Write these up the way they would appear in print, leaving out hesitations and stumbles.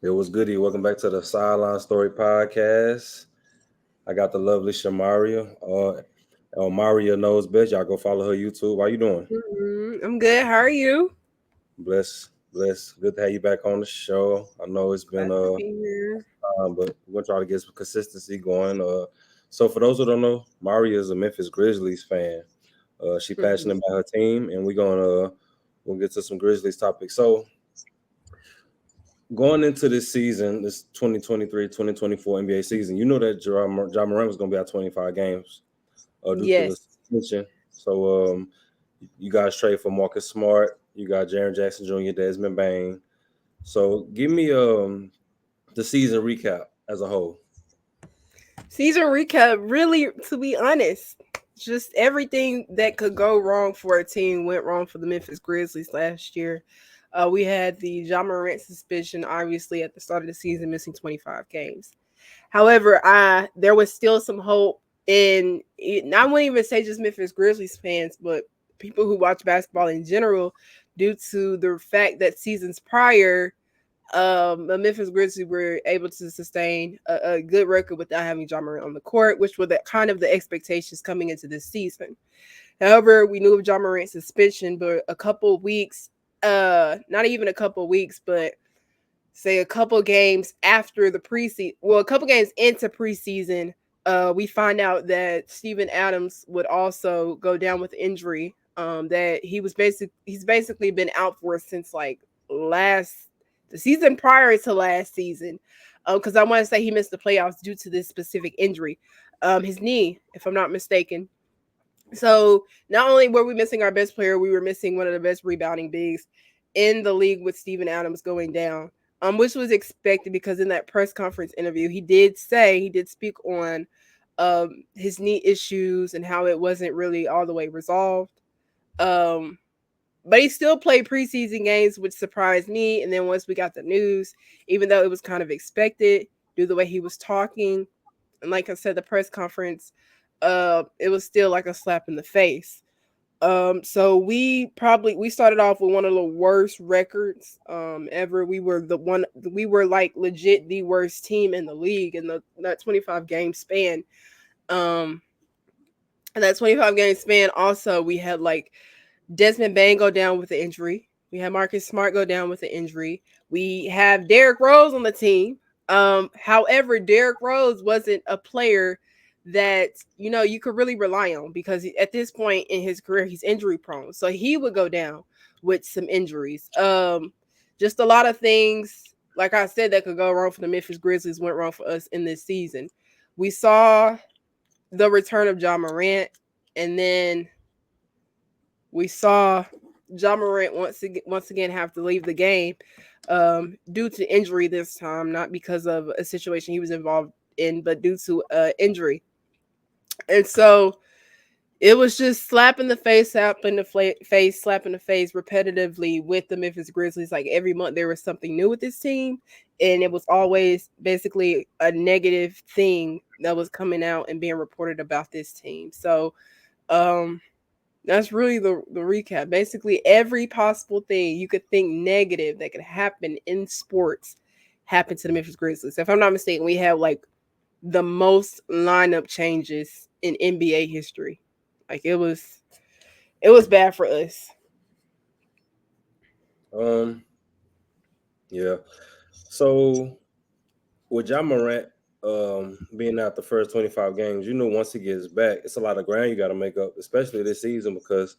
It was goody. Welcome back to the Sideline Story Podcast. I got the lovely Shamaria. Maria knows best. Y'all go follow her YouTube. How you doing? I'm good. How are you? Bless, bless. Good to have you back on the show. I know it's been Glad to be here. but we're gonna try to get some consistency going. So for those who don't know, Maria is a Memphis Grizzlies fan. She passionate Mhm. about her team, and we'll get to some Grizzlies topics. So going into this season, this 2023-2024 NBA season, you know that Ja Morant was going to be out 25 games due to the Yes. suspension. So you guys trade for Marcus Smart. You got Jaren Jackson Jr., Desmond Bain. So give me the season recap as a whole. Season recap. Really, to be honest, just everything that could go wrong for a team went wrong for the Memphis Grizzlies last year. We had the Ja Morant suspension, obviously, at the start of the season, missing 25 games. However, there was still some hope in it. I wouldn't even say just Memphis Grizzlies fans, but people who watch basketball in general, due to the fact that seasons prior, the Memphis Grizzlies were able to sustain a good record without having Ja Morant on the court, which were the kind of the expectations coming into this season. However, we knew of Ja Morant's suspension, but a couple weeks, not even a couple weeks, but say a couple games after the preseason, well, a couple games into preseason, we find out that Steven Adams would also go down with injury. That he's basically been out for since like last the season prior to last season. Because I want to say he missed the playoffs due to this specific injury, his knee, if I'm not mistaken. So not only were we missing our best player, we were missing one of the best rebounding bigs in the league with Steven Adams going down. Which was expected because in that press conference interview, he did speak on his knee issues and how it wasn't really all the way resolved. Um, but he still played preseason games, which surprised me. And then once we got the news, even though it was kind of expected due to the way he was talking, and like I said, the press conference, it was still like a slap in the face. So we started off with one of the worst records ever. We were like legit the worst team in the league in that 25 game span. Um, and that 25 game span also we had like Desmond Bain go down with the injury. We had Marcus Smart go down with the injury. We have Derrick Rose on the team. However, Derrick Rose wasn't a player that you could really rely on because at this point in his career he's injury prone. So he would go down with some injuries. Just a lot of things, like I said, that could go wrong for the Memphis Grizzlies went wrong for us in this season. We saw the return of Ja Morant, and then we saw Ja Morant once again have to leave the game due to injury this time, not because of a situation he was involved in, but due to injury. And so it was just slap in the face repetitively with the Memphis Grizzlies. Like every month there was something new with this team, and it was always basically a negative thing that was coming out and being reported about this team. So um that's really the recap. Basically, every possible thing you could think negative that could happen in sports happened to the Memphis Grizzlies. If I'm not mistaken, we have like the most lineup changes in NBA history. Like it was bad for us. Um, yeah. So with John Morant being out the first 25 games, once he gets back, it's a lot of ground you got to make up, especially this season because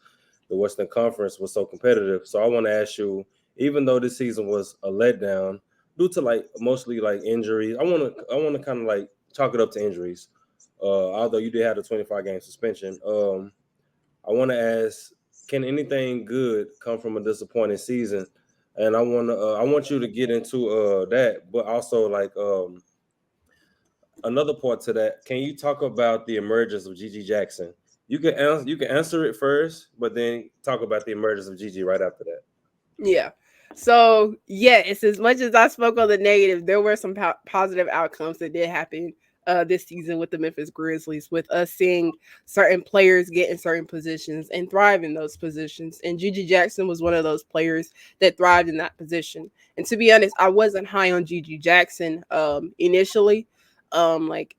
the Western Conference was so competitive. So I want to ask you, even though this season was a letdown due to like mostly like injuries, I want to kind of like chalk it up to injuries. Although you did have the 25 game suspension, I want to ask, can anything good come from a disappointing season? And I want you to get into that, but also like another part to that. Can you talk about the emergence of Gigi Jackson? You can answer it first, but then talk about the emergence of Gigi right after that. Yeah. So yes, as much as I spoke on the negative, there were some positive outcomes that did happen this season with the Memphis Grizzlies, with us seeing certain players get in certain positions and thrive in those positions. And Gigi Jackson was one of those players that thrived in that position. And to be honest, I wasn't high on Gigi Jackson initially, like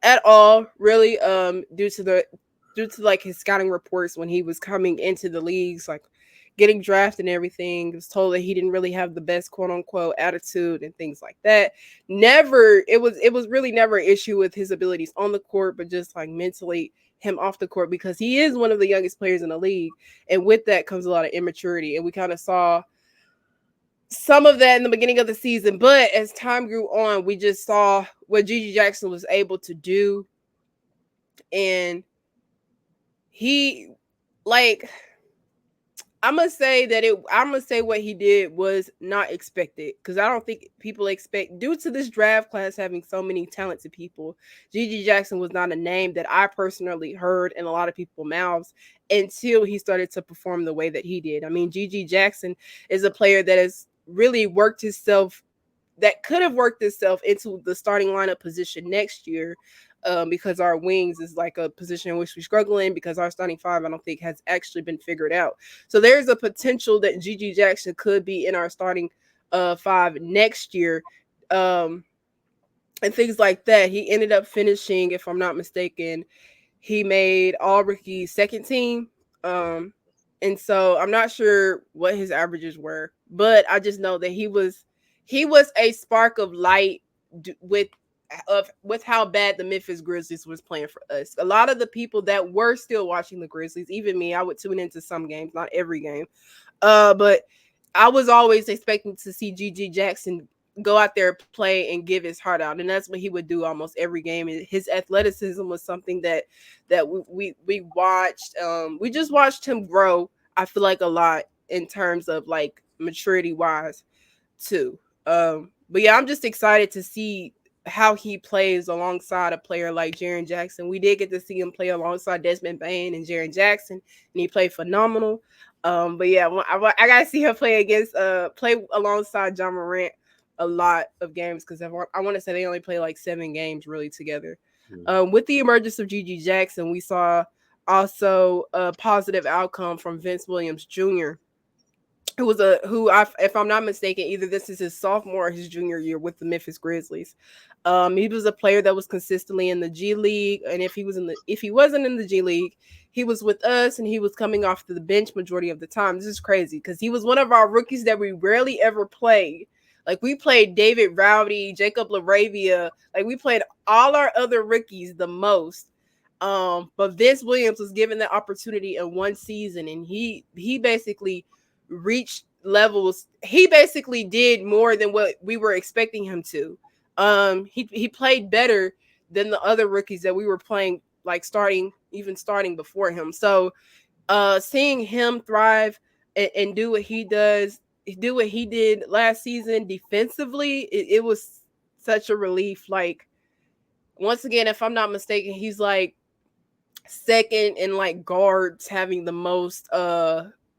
at all, really, due to like his scouting reports when he was coming into the leagues, like getting drafted and everything. It was told that he didn't really have the best quote unquote attitude and things like that. Never, it was really never an issue with his abilities on the court, but just like mentally him off the court, because he is one of the youngest players in the league, and with that comes a lot of immaturity, and we kind of saw some of that in the beginning of the season. But as time grew on, we just saw what Gigi Jackson was able to do, and he, like, I'm gonna say what he did was not expected, because I don't think people expect, due to this draft class having so many talented people. Gigi Jackson was not a name that I personally heard in a lot of people's mouths until he started to perform the way that he did. I mean, Gigi Jackson is a player that has really worked himself, that could have worked itself into the starting lineup position next year, because our wings is like a position in which we struggle in, because our starting five, I don't think, has actually been figured out. So there's a potential that Gigi Jackson could be in our starting five next year, um, and things like that. He ended up finishing, if I'm not mistaken, he made all rookie second team. Um, and so I'm not sure what his averages were, but I just know that he was a spark of light with with how bad the Memphis Grizzlies was playing for us. A lot of the people that were still watching the Grizzlies, even me, I would tune into some games, not every game. But I was always expecting to see Gigi Jackson go out there, play, and give his heart out, and that's what he would do almost every game. His athleticism was something that we watched. We just watched him grow, I feel like, a lot in terms of like maturity wise too. But yeah, I'm just excited to see how he plays alongside a player like Jaren Jackson. We did get to see him play alongside Desmond Bain and Jaren Jackson, and he played phenomenal. But yeah, I gotta see him play alongside Ja Morant a lot of games, because I want to say they only play like 7 games really together. With the emergence of Gigi Jackson, we saw also a positive outcome from Vince Williams Jr., if I'm not mistaken, either this is his sophomore or his junior year with the Memphis Grizzlies. He was a player that was consistently in the G League, and if he wasn't in the G League, he was with us, and he was coming off to the bench majority of the time. This is crazy, because he was one of our rookies that we rarely ever played. Like, we played David Rowdy, Jacob Laravia, like we played all our other rookies the most. But Vince Williams was given the opportunity in one season, and he basically reached levels. He basically did more than what we were expecting him to. He played better than the other rookies that we were playing, like starting before him. So seeing him thrive and do what he did last season defensively, it was such a relief. Like, once again, if I'm not mistaken, he's like second in like guards having the most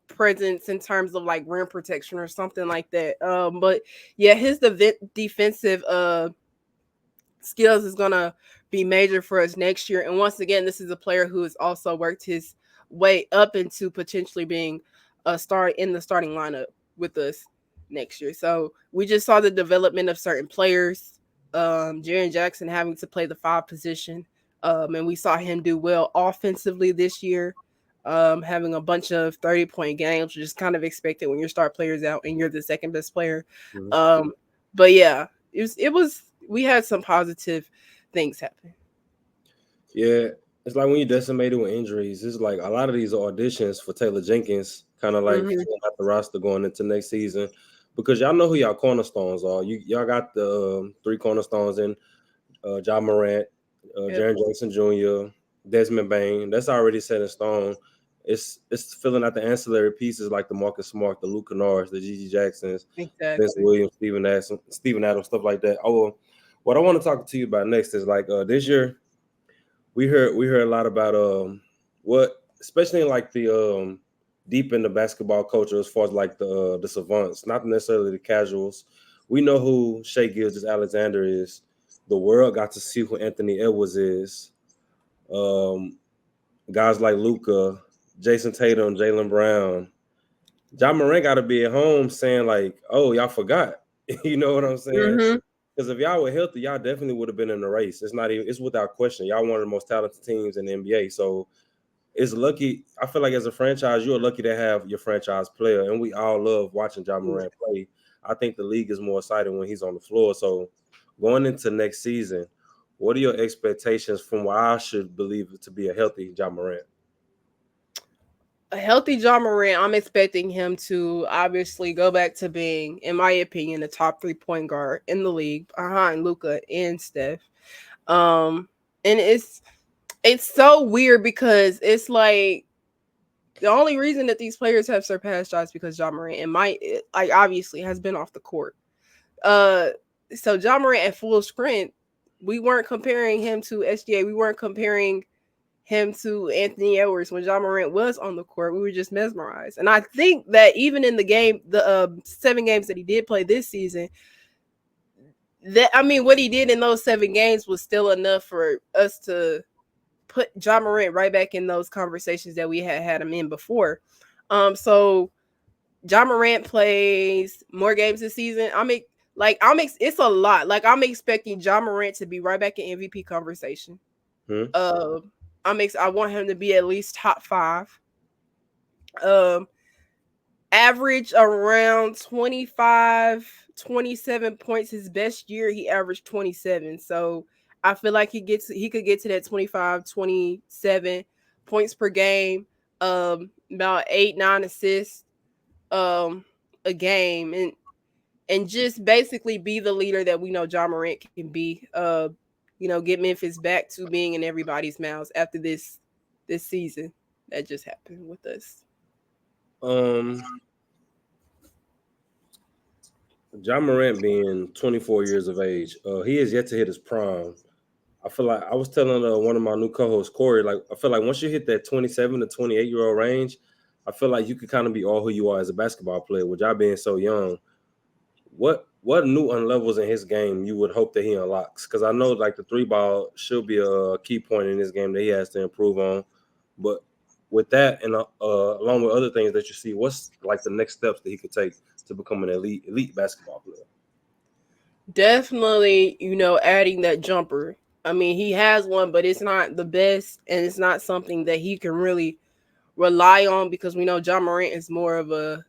presence in terms of like rim protection or something like that. But yeah, his defensive skills is gonna be major for us next year. And once again, this is a player who has also worked his way up into potentially being a star in the starting lineup with us next year. So we just saw the development of certain players. Jaren Jackson having to play the 5 position. And we saw him do well offensively this year, having a bunch of 30-point games, which is kind of expected when your star players out and you're the second best player. Mhm. But yeah, it was we had some positive things happen. Yeah, it's like when you're decimated with injuries. It's like a lot of these are auditions for Taylor Jenkins, kind of like Mm-hmm. filling out the roster going into next season, because y'all know who y'all cornerstones are. Y'all got the 3 cornerstones in Ja Morant, Yep, Jaren Jackson Jr., Desmond Bain. That's already set in stone. It's filling out the ancillary pieces like the Marcus Smart, the Luke Kennards, the Gigi Jacksons, Vince exactly. Williams, Steven Adams, stuff like that. Oh, what I want to talk to you about next is like this year we heard a lot about what, especially in like the deep in the basketball culture, as far as like the savants, not necessarily the casuals. We know who Shea Gilgeous Alexander is, the world got to see who Anthony Edwards is. Um, Guys like Luca, Jason Tatum, Jaylen Brown, Ja Morant got to be at home saying like, "Oh, y'all forgot." You know what I'm saying? Mm-hmm. Because if y'all were healthy, y'all definitely would have been in the race. It's not even. It's without question. Y'all one of the most talented teams in the NBA. So it's lucky. I feel like as a franchise, you're lucky to have your franchise player, and we all love watching Ja Morant play. I think the league is more exciting when he's on the floor. So going into next season, what are your expectations from what I should believe to be a healthy Ja Morant? A healthy Ja Morant, I'm expecting him to obviously go back to being, in my opinion, the top 3 point guard in the league behind Luca and Steph. And it's so weird because it's like the only reason that these players have surpassed Ja is because Ja Morant and like obviously has been off the court. Uh, so Ja Morant at full strength, we weren't comparing him to SGA. We weren't comparing him to Anthony Edwards when Ja Morant was on the court. We were just mesmerized. And I think that even in the game, the 7 games that he did play this season, that I mean, what he did in those 7 games was still enough for us to put Ja Morant right back in those conversations that we had him in before. So Ja Morant plays more games this season. It's a lot. Like I'm expecting Ja Morant to be right back in MVP conversation. Hmm? Uh, I want him to be at least top 5. Um, Average around 25, 27 points. His best year, he averaged 27. So I feel like he could get to that 25, 27 points per game. About 8, 9 assists a game, and just basically be the leader that we know Ja Morant can be. Get Memphis back to being in everybody's mouths after this season that just happened with us. Um, Ja Morant being 24 years of age, he is yet to hit his prime. I feel like I was telling one of my new co-hosts, Corey, like I feel like once you hit that 27 to 28-year-old range, I feel like you could kind of be all who you are as a basketball player. With y'all being so young, what new unlevels in his game you would hope that he unlocks? Because I know like the 3 ball should be a key point in this game that he has to improve on. But with that and along with other things that you see, what's like the next steps that he could take to become an elite basketball player? Definitely, adding that jumper. I mean, he has one, but it's not the best, and it's not something that he can really rely on because we know Ja Morant is more of a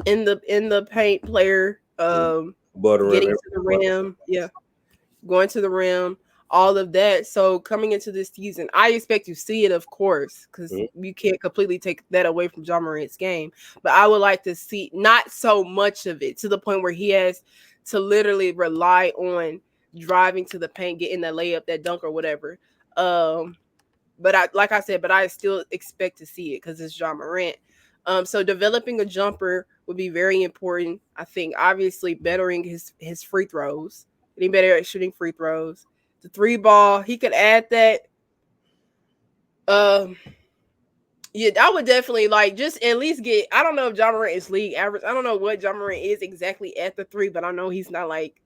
in the paint player. Buttering Getting every to the rim, yeah, going to the rim, all of that. So coming into this season, I expect to see it, of course, because you can't completely take that away from Ja Morant's game. But I would like to see not so much of it to the point where he has to literally rely on driving to the paint, getting that layup, that dunk, or whatever. But like I said, but I still expect to see it because it's Ja Morant. So developing a jumper would be very important. I think obviously bettering his free throws, getting better at shooting free throws. The 3 ball, he could add that. Um, yeah, I would definitely like just at least get. I don't know if Ja Morant is league average. I don't know what Ja Morant is exactly at the 3, but I know he's not like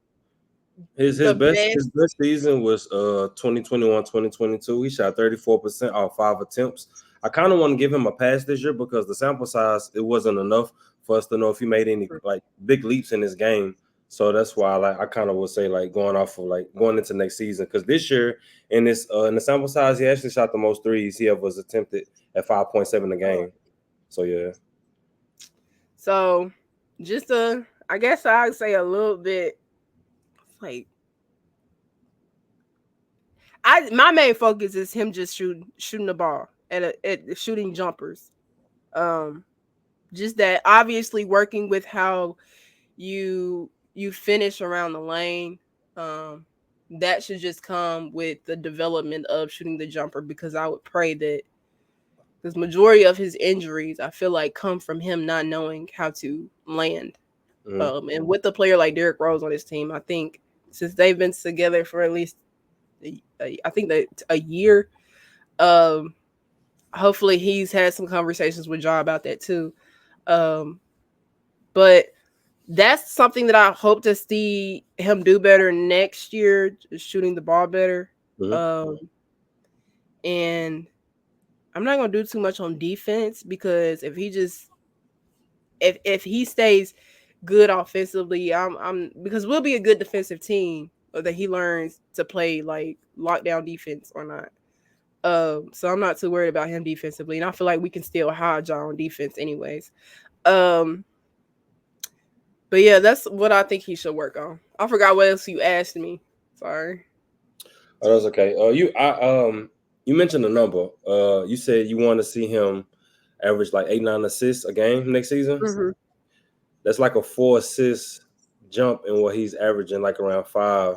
His the his best best. his best season was 2021, 2022. He shot 34% off 5 attempts. I kind of want to give him a pass this year because the sample size it wasn't enough for us to know if he made any like big leaps in his game. So that's why I kind of would say like going off of like going into next season because this year in the sample size he actually shot the most threes he ever was attempted at 5.7 a game. So yeah. So just I guess I'd say a little bit like my main focus is him just shooting the ball at shooting jumpers. Um, just that obviously working with how you finish around the lane. Um, that should just come with the development of shooting the jumper because I would pray that because majority of his injuries I feel like come from him not knowing how to land. Mhm. And with a player like Derrick Rose on his team, I think since they've been together for at least I think that a year. Um, Hopefully he's had some conversations with Ja about that too. Um, but That's something that I hope to see him do better next year, shooting the ball better. Mm-hmm. Um, and I'm not gonna do too much on defense because if he stays good offensively, I'm because we'll be a good defensive team, whether he learns to play like lockdown defense or not. So I'm not too worried about him defensively, and I feel like we can still hide John on defense anyways. Um, but yeah, that's what I think he should work on. I forgot what else you asked me. Sorry. Oh, that's okay. You mentioned a number. You said you want to see him average like 8-9 assists a game next season. Hmm. That's like a 4 assist jump in what he's averaging, like around 5.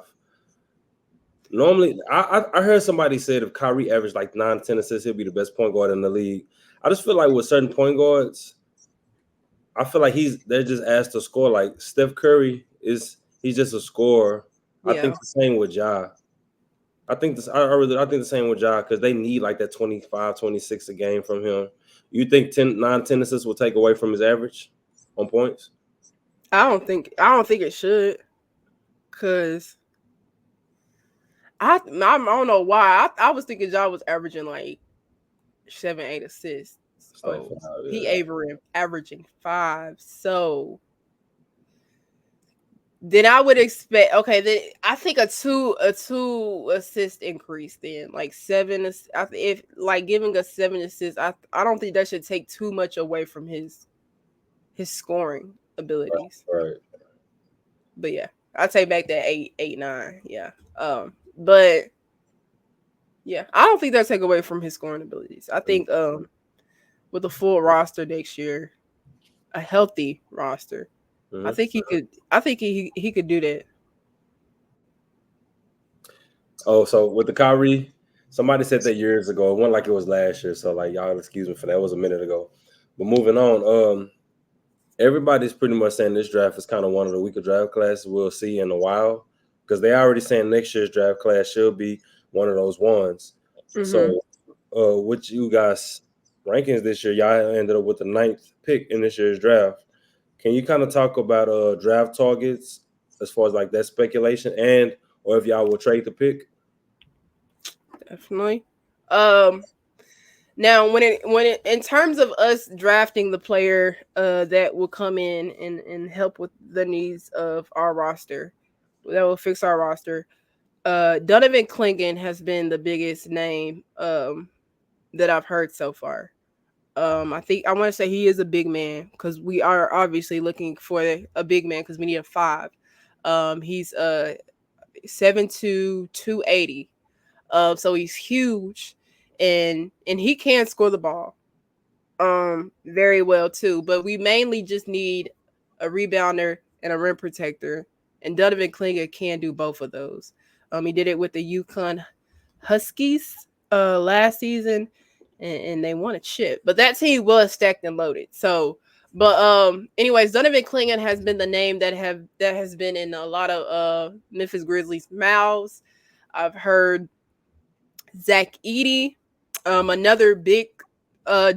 Normally, I heard somebody said if Kyrie averaged like 9-10 assists, he'll be the best point guard in the league. I just feel like with certain point guards, I feel like they're just asked to score. Like Steph Curry he's just a scorer. I think Yeah, the same with Ja. I think the same with Ja because they need like that 25, 26 a game from him. You think 10 assists will take away from his average on points? I don't think it should, cause I don't know why I was thinking John was averaging like 7, 8 assists. It's like So 5, he yeah. averaging 5. So then I would expect okay. Then I think a two assist increase. Then like if like giving a 7 assists, I don't think that should take too much away from his scoring abilities. Right. But yeah, I take back that 8, 9. Yeah. But yeah, I don't think that take away from his scoring abilities. I think with a full roster next year, a healthy roster, I Mm-hmm. think he could. I think he could do that. Oh, so with the Kyrie, somebody said that years ago. It wasn't like it was last year, so like y'all excuse me for that. It was a minute ago. But moving on, everybody's pretty much saying this draft is kind of one of the weaker draft classes we'll see in a while because they already saying next year's draft class should be one of those ones. Mm-hmm. So, with you guys rankings this year, y'all ended up with the ninth pick in this year's draft. Can you kind of talk about draft targets as far as like that speculation and or if y'all will trade the pick? Definitely. Um. Now, when it in terms of us drafting the player that will come in and help with the needs of our roster, that will fix our roster. Donovan Clingan has been the biggest name that I've heard so far. I think I want to say he is a big man because we are obviously looking for a big man because we need a 5. He's 7'2", 280. So he's huge, and he can score the ball very well too. But we mainly just need a rebounder and a rim protector, and Donovan Klinger can do both of those. He did it with the Yukon Huskies last season, and they won a chip. But that team was stacked and loaded. So, but anyways, Donovan Clingan has been the name that has been in a lot of Memphis Grizzlies mouths. I've heard Zach Edey, another big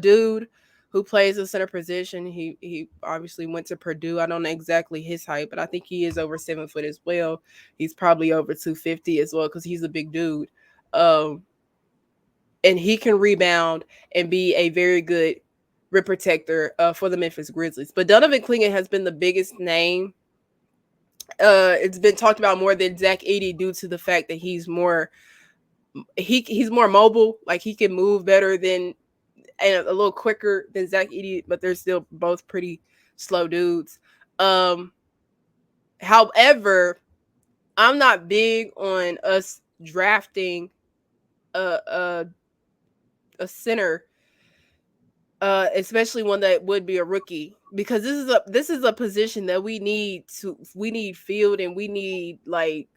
dude who plays the center position. He obviously went to Purdue. I don't know exactly his height, but I think he is over 7 foot as well. He's probably over 250 as well because he's a big dude. Um, and he can rebound and be a very good rim protector for the Memphis Grizzlies. But Donovan Clingan has been the biggest name. It's been talked about more than Zach Edey due to the fact that he's more mobile. Like he can move better than and a little quicker than Zach Edey, but they're still both pretty slow dudes. Um, However, I'm not big on us drafting a a, a center, especially one that would be a rookie, because this is a position that we need field and we need like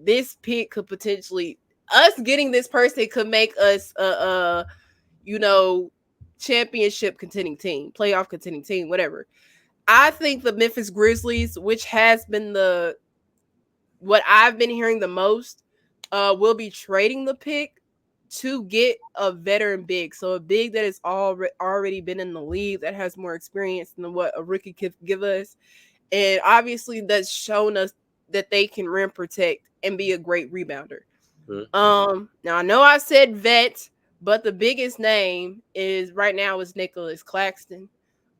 this pick could potentially us getting this person could make us you know championship contending team, playoff contending team, whatever. I think the Memphis Grizzlies, which has been the what I've been hearing the most, will be trading the pick to get a veteran big. So a big that has already been in the league that has more experience than what a rookie could give us. And obviously that's shown us that they can rim protect and be a great rebounder. Mhm. Now I know I said vet, but the biggest name is right now is Nicholas Claxton.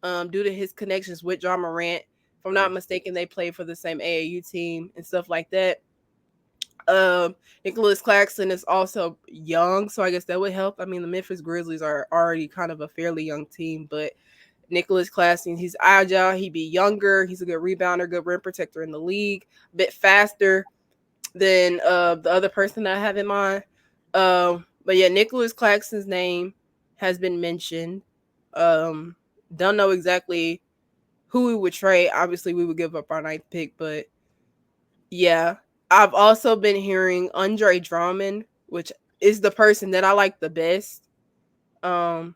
Due to his connections with Ja Morant. If I'm not mistaken, they play for the same AAU team and stuff like that. Nicholas Claxton is also young, so I guess that would help. I mean, the Memphis Grizzlies are already kind of a fairly young team, but Nicholas Claxton, he's agile, he be younger, he's a good rebounder, good rim protector in the league, a bit faster than the other person I have in mind. But yeah, Nicholas Claxton's name has been mentioned. Um, don't know exactly who we would trade. Obviously, we would give up our ninth pick, but yeah, I've also been hearing Andre Drummond, which is the person that I like the best. Um,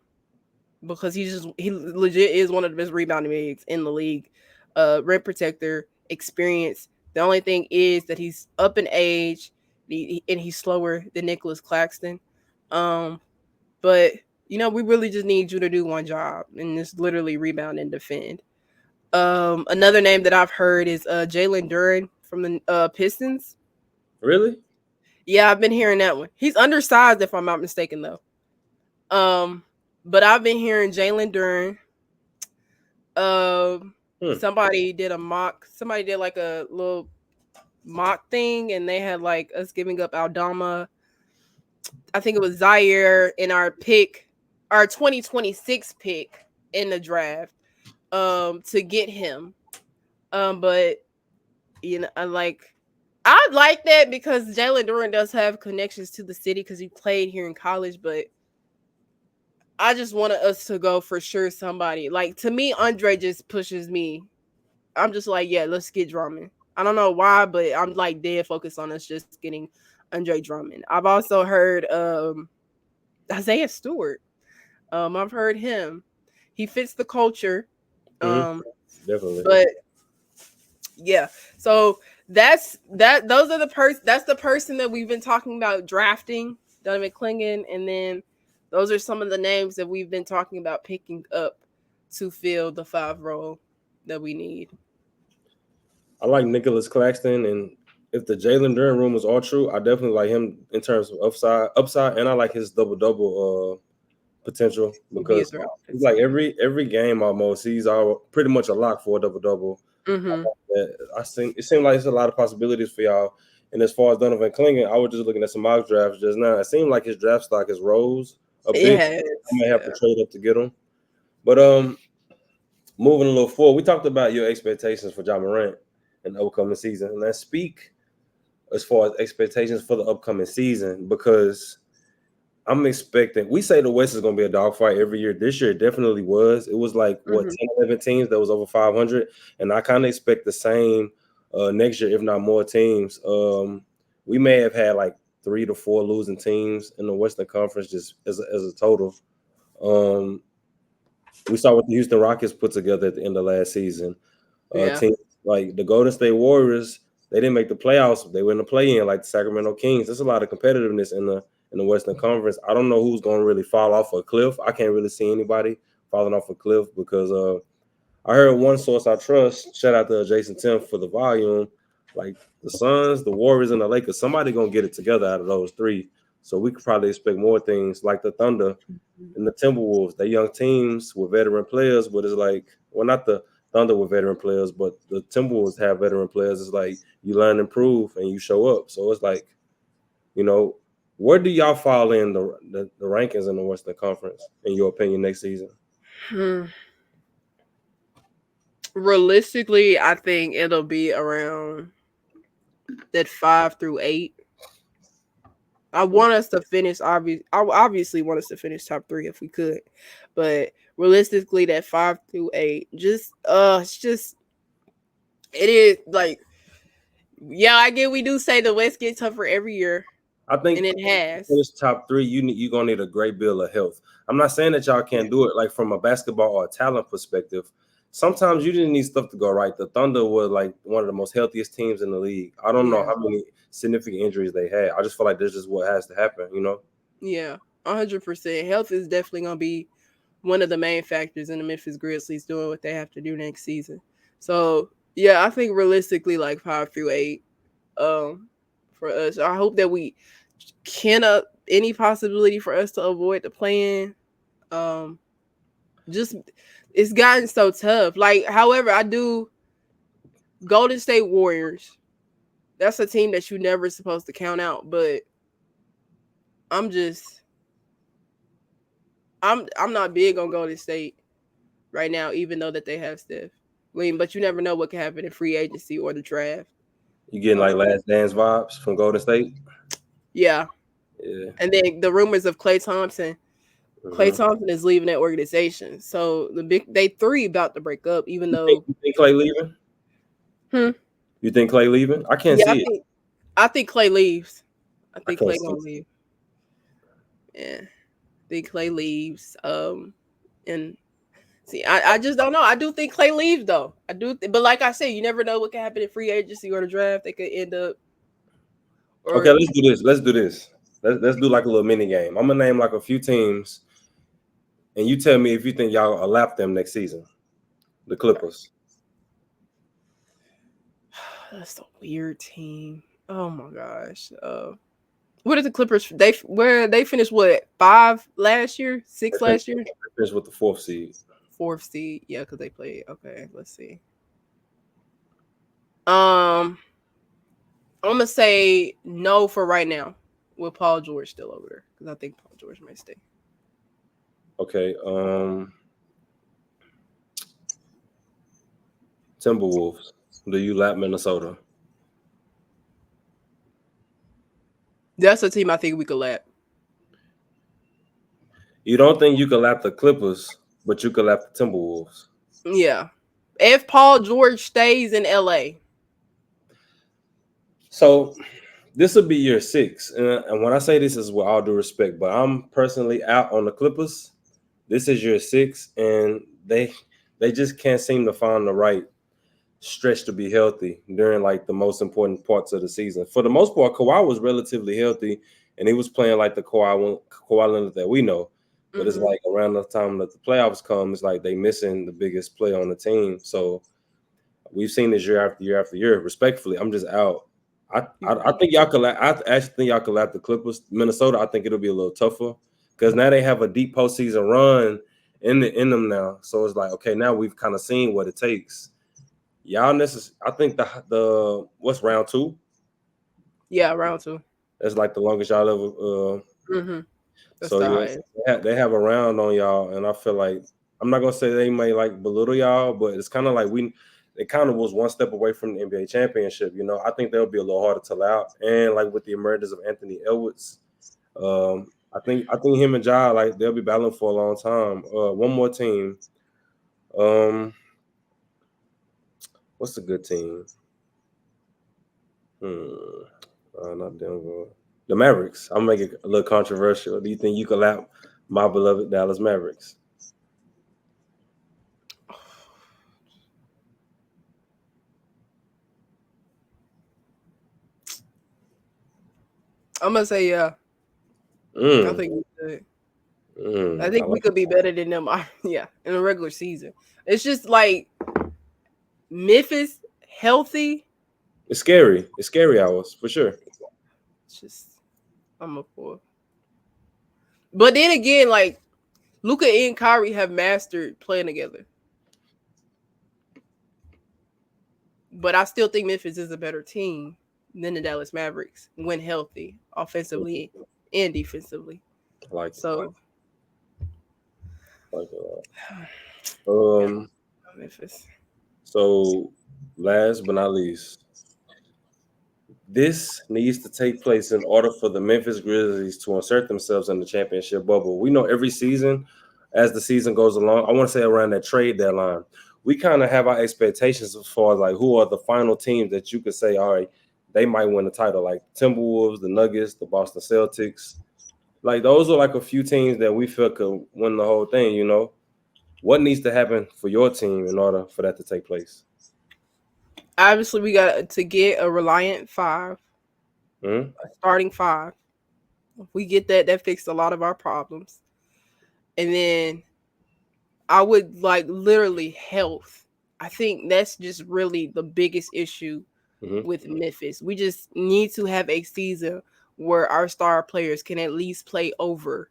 because he legit is one of the best rebounding bigs in the league. Rim protector, experience. The only thing is that he's up in age, and he's slower than Nicholas Claxton. Um, but we really just need you to do one job, and it's literally rebound and defend. Another name that I've heard is Jalen Duren from the Pistons. Really? Yeah, I've been hearing that one. He's undersized, if I'm not mistaken, though. Um, but I've been hearing Jalen Duren. Um, Hmm. somebody did a mock. Somebody did like a little mock thing, and they had like us giving up Aldama. I think it was Zaire in our pick, our 2026 pick in the draft. To get him. But I like that because Jalen Duren does have connections to the city because he played here in college, but I just wanted us to go for sure somebody. Like to me, Andre just pushes me. I'm just like, yeah, let's get Drummond. I don't know why, but I'm like dead focused on us just getting Andre Drummond. I've also heard Isaiah Stewart. I've heard him. He fits the culture. Hmm. Um, Definitely. but yeah. So those are that's the person that we've been talking about drafting, Donovan Clingan, and then those are some of the names that we've been talking about picking up to fill the 5 role that we need. I like Nicholas Claxton, and if the Jalen Duren room was all true, I definitely like him in terms of upside, and I like his double potential He'd be a because threat he's like offensively. every game almost he's all pretty much a lock for a double double. Mm-hmm. I think it seemed like there's a lot of possibilities for y'all. And as far as Donovan Clingan, I was just looking at some mock drafts just now. It seemed like his draft stock has rose a It bit. has, I may have to yeah. trade up to get him. But moving a little forward, we talked about your expectations for Ja Morant in the upcoming season. And let's speak as far as expectations for the upcoming season because I'm expecting. We say the West is going to be a dogfight every year. This year, it definitely was. It was like what Mm-hmm. 10, 11 teams that was over 500, and I kind of expect the same next year, if not more teams. We may have had like 3 to 4 losing teams in the Western Conference just as a total. Um, we saw what the Houston Rockets put together at the end of last season. Yeah. Teams like the Golden State Warriors, they didn't make the playoffs. They were in the play-in, like the Sacramento Kings. There's a lot of competitiveness in the Western Conference. I don't know who's going to really fall off a cliff. I can't really see anybody falling off a cliff because I heard one source I trust. Shout out to Jason Tim for the volume. Like the Suns, the Warriors, and the Lakers. Somebody gonna get it together out of those three. So we could probably expect more things like the Thunder and the Timberwolves. They young teams with veteran players, but it's like, well, not the Thunder with veteran players, but the Timberwolves have veteran players. It's like you learn and improve and you show up. So it's like, you know, where do y'all fall in the rankings in the Western Conference, in your opinion, next season? Hmm. Realistically, I think it'll be around that 5 through 8. I want us to finish. I obviously want us to finish top 3 if we could, but realistically, that 5 through 8, it's just it is like, yeah, I get we do say the West gets tougher every year, I and think it to has. finish top three, you're gonna need a great bill of health. I'm not saying that y'all Yeah, can't do it like from a basketball or a talent perspective. Sometimes you didn't need stuff to go right. The Thunder were like one of the most healthiest teams in the league. I don't know yeah, how many significant injuries they had. I just feel like this is what has to happen, you know? yeah. 100%. Health is definitely gonna be one of the main factors in the Memphis Grizzlies doing what they have to do next season. So Yeah, I think realistically like 5 through 8. Um, for us, I hope that we can any possibility for us to avoid the plan. Um, just it's gotten so tough. Like, however, I do Golden State Warriors. That's a team that you never supposed to count out, but I'm just I'm not big on Golden State right now, even though that they have Steph. I mean, but you never know what can happen in free agency or the draft. You getting like Um, Last Dance vibes from Golden State? yeah, Yeah. and then the rumors of Klay Thompson. Klay Hmm. Thompson is leaving that organization, so they three about to break up. Even You think though, you think Clay leaving? hmm, You think Clay leaving? I can't yeah, see it. I think Klay leaves. I I think can't Klay see gonna it. leave. Yeah, I think Klay leaves. And see, I just don't know. I do think Klay leaves though. I do, but like I said, you never know what can happen in free agency or the draft. They could end up Okay, or let's do this. Let's do this. Let's do like a little mini game. I'm gonna name like a few teams, and you tell me if you think y'all will lap them next season. The Clippers. that's a weird team. Oh my gosh. What are the Clippers? They finished what 5 last year, They 6 finished last year, they finished with the fourth seed. fourth seed. Yeah, because they played. Okay, let's see. Um, I'm gonna say no for right now, with Paul George still over there because I think Paul George might stay. Okay. Timberwolves. Do you lap Minnesota? That's a team I think we could lap. You don't think you could lap the Clippers, but you could lap the Timberwolves. Yeah, if Paul George stays in LA. So this will be year 6, and when I say this is with all due respect, but I'm personally out on the Clippers. This is year 6, and they just can't seem to find the right stretch to be healthy during like the most important parts of the season. For the most part, Kawhi was relatively healthy, and he was playing like the Kawhi Leonard that we know. But it's Mm-hmm. like around the time that the playoffs come, it's like they missing the biggest player on the team. So we've seen this year after year after year. Respectfully, I'm just out. I think y'all could. I actually think y'all could lap the Clippers. Minnesota, I think it'll be a little tougher because now they have a deep postseason run in them now. So it's like, okay, now we've kind of seen what it takes. Y'all I think the what's round 2? Yeah, round 2. That's like the longest y'all ever. Mm-hmm. That's So the yeah, highest. they have a round on y'all, and I feel like I'm not gonna say they may like belittle y'all, but it's kind of like it kind of was one step away from the NBA championship. You know, I think they'll be a little harder to allow, and like with the emergence of Anthony Edwards, I think him and Ja like they'll be battling for a long time. One more team. Um, what's a good team? Hmm. Not Denver. The Mavericks. I'm gonna make it a little controversial. Do you think you could lap my beloved Dallas Mavericks? I'm gonna say yeah. I Mm, think we could. I I think we like could be better than them. Yeah, in a regular season. It's just like Memphis healthy. it's scary. It's scary hours for sure. It's just I'm a fool. But then again, like Luca and Kyrie have mastered playing together. But I still think Memphis is a better team than the Dallas Mavericks when healthy, offensively and defensively. I like it. So Like it a yeah, lot. Memphis. So last but not least, this needs to take place in order for the Memphis Grizzlies to insert themselves in the championship bubble. We know every season, as the season goes along, I want to say around that trade deadline, we kind of have our expectations as far as like who are the final teams that you could say, all right, they might win the title, like Timberwolves, the Nuggets, the Boston Celtics. Like those are like a few teams that we feel could win the whole thing, you know. What needs to happen for your team in order for that to take place? Obviously, we got to get a reliant five, Hmm. a starting five. If we get that, that fixed a lot of our problems. And then I would like literally health. I think that's just really the biggest issue Mm-hmm. with Memphis. We just need to have a season where our star players can at least play over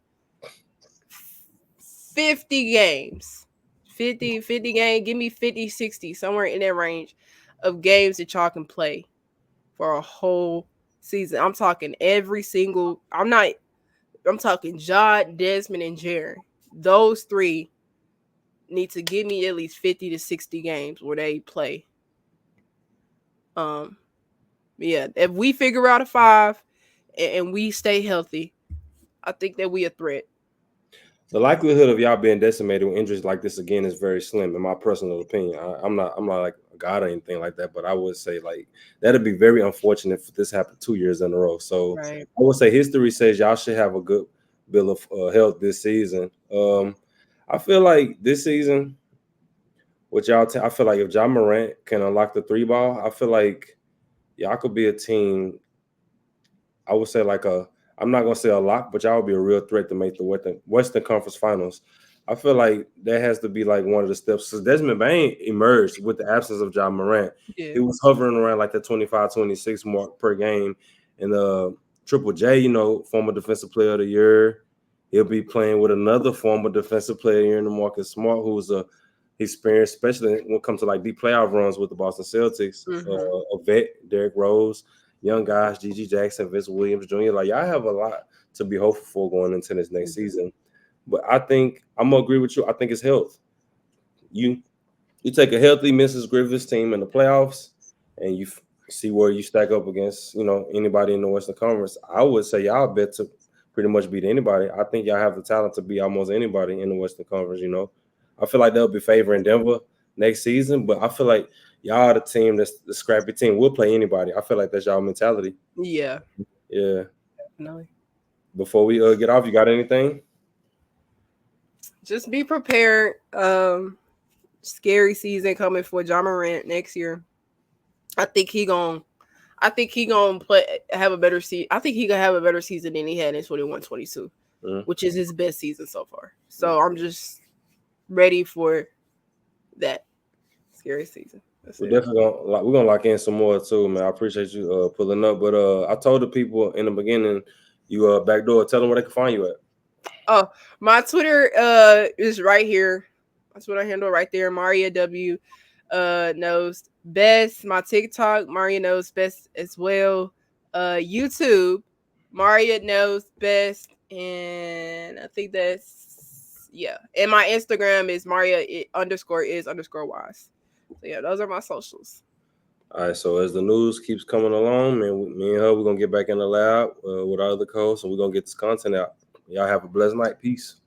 50 games. 50 games. Give me 50, 60, somewhere in that range of games that y'all can play for a whole season. I'm talking every single. I'm talking Jod, Desmond, and Jaron. Those three need to give me at least 50 to 60 games where they play. Um, yeah, if we figure out a five and we stay healthy, I think that we a threat. The likelihood of y'all being decimated with injuries like this again is very slim, in my personal opinion. I'm not like a god or anything like that, but I would say like that'd be very unfortunate if this happened 2 years in a row. So Right. I would say history says y'all should have a good bill of health this season. I feel like this season, I feel like if Ja Morant can unlock the three ball, I feel like y'all could be a team. I would say like I'm not gonna say a lock, but y'all would be a real threat to make the Western Conference Finals. I feel like that has to be like one of the steps. So Desmond Bain emerged with the absence of Ja Morant. Yeah. He was hovering around like the 25, 26 mark per game. And Triple J, former defensive player of the year. He'll be playing with another former defensive player of the year in the Marcus Smart, who's experienced, especially when it comes to like deep playoff runs with the Boston Celtics. Mm-hmm. A vet, Derrick Rose, young guys, G.G. Jackson, Vince Williams Jr. Like y'all have a lot to be hopeful for going into this next season. But I think I'm gonna agree with you. I think it's health. You you take a healthy Memphis Grizzlies team in the playoffs, and you see where you stack up against anybody in the Western Conference. I would say y'all bet to pretty much beat anybody. I think y'all have the talent to beat almost anybody in the Western Conference. I feel like they'll be favoring Denver next season, but I feel like y'all are the team that's the scrappy team. We'll play anybody. I feel like that's y'all mentality. Yeah. Yeah. No. Before we get off, you got anything? Just be prepared. Scary season coming for Ja Morant next year. I think he gon' play have a better season. I think he gonna have a better season than he had in 21-22, Mm-hmm. which is his best season so far. So I'm just ready for that scary season. That's We're it. definitely gonna lock in some more too, man. I appreciate you pulling up. But I told the people in the beginning, you backdoor, tell them where they can find you at. Oh, my Twitter is right here. That's what I handle right there. Maria W knows best. My TikTok, Maria knows best as well. YouTube, Maria knows best. And I think that's yeah. And my Instagram is Maria _is _wise. So yeah, those are my socials. All right, so as the news keeps coming along, man, me and her, we're gonna get back in the lab with our other co-hosts, and we're gonna get this content out. Y'all have a blessed night. Peace.